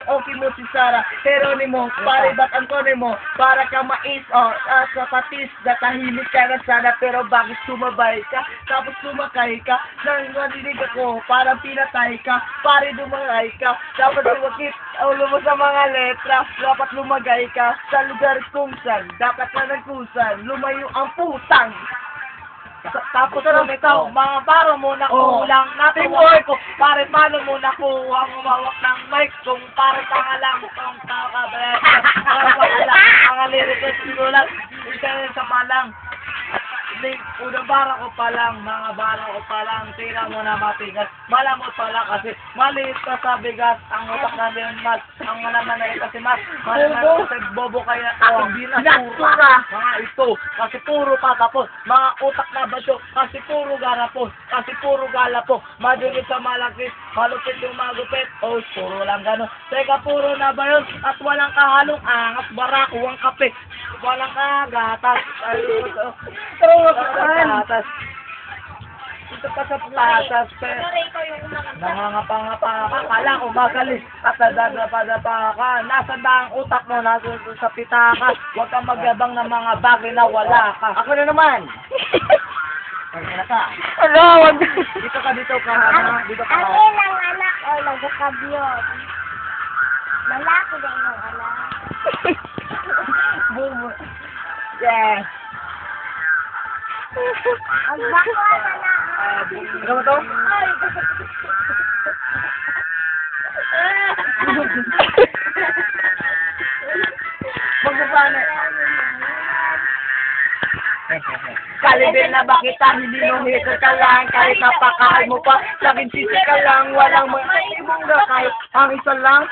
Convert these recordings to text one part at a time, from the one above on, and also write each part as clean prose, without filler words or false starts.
okay mo si Sarah, Geronimo, pare ba't ang kone mo, para ka mais, sa patis, natahimik ka na sana, pero bakit sumabay ka, tapos sumakay ka, nang nadinig ako, parang pinatay ka, pare dumangay ka, dapat sumakit, ulo mo sa mga letra, dapat lumagay ka, sa lugar kung saan, dapat na nagkusan, lumayo ang putang. Tapos ikaw, mga baro mo na kulang, natuwa ko, pare paano mo nakuha ang umawak ng mic, kung pare tanga lang, kung kakabret, mga lyrics sinulat, hindi sa palang. Unang bara ko pa lang, mga bara ko pa lang, tira mo na matigas, malamot pala kasi, maliit ka sa bigas, ang utak namin mas, ang naman na ito si mas, malamot kasi bobo kaya, hindi na sura, mga ito, kasi puro patapos, mga utak na baso, kasi puro garapos, kasi puro galapos, madugit sa malaki, malupit yung magupit, puro lang gano'n, teka puro na ba yun, at walang kahalong angas, barako ang kape, walang kagatas, gatas. Ito pa sa platas, nangangapa-ngapa ka, kala ko magalis, at nadadapa-dapa ka, nasa daang utak mo, nasa sa pitaka, huwag kang magyabang ng mga bagay na wala ka. Ako na naman! Ano, wag. Dito ka, dito ka. Ang ilang anak ko, nagkakabiyon. Malaki din yung anak. Boom. Yeah. Ang bako anak. Ano ba to? Ay, Magpapana. Kalibin na ba kita, hindi mo hito ka lang, kahit napakain mo pa, laging sisi ka lang, walang ibong na kahit ang isa lang,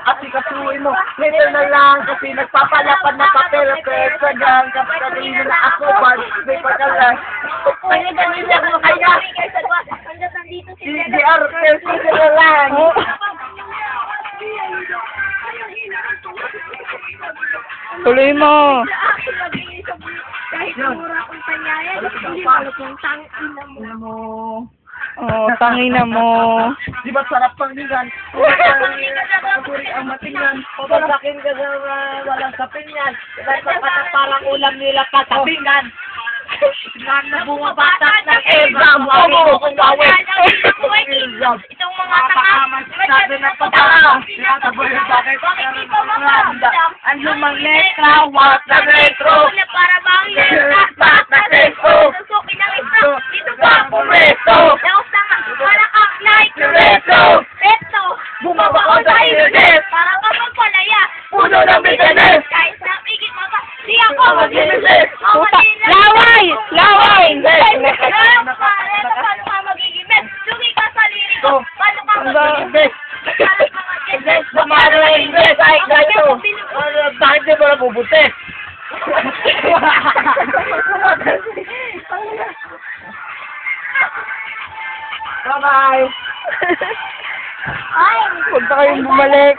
at ikasuhin mo, hito na lang, kasi nagpapalapad na papel, pero sa gang, kapatid mo na ako, may pagkalang, ganyan ako kaya, CDR, sisi na lang. Tuloy mo. kahit mura kong panyayan, hindi malupong tangina mo. Oh, tangina mo. Di ba sarap panghingan? Pagkuri ang matingnan. Papasakin ka sa walang sapingan. Dahil parang ulam nila katapingan. Nga na bumabatak ng exam. Wawin kung wawin. Itong mga tanga. Sabi na pataka. Tinataboy yung bakit. Ang lumang letra. What na retro. Para bang letra. What na retro. Susukin ang exam. Dito ba? Retro. Wala kang like. Retro. Retro. Bumaba ko sa internet. Para ka magpalaya. Puno ng business. Kahit sa pigit mo pa. Di ako Mag-business. Puta. Laway! Laway! Paano ka magiging best? Sugi ka sa lirik ko. Paano ka magiging best? Invest na mano na invest. Ay, gayo. Bakit di mo na bubuti? Bye-bye. Ay! Huwag na kayong bumalik.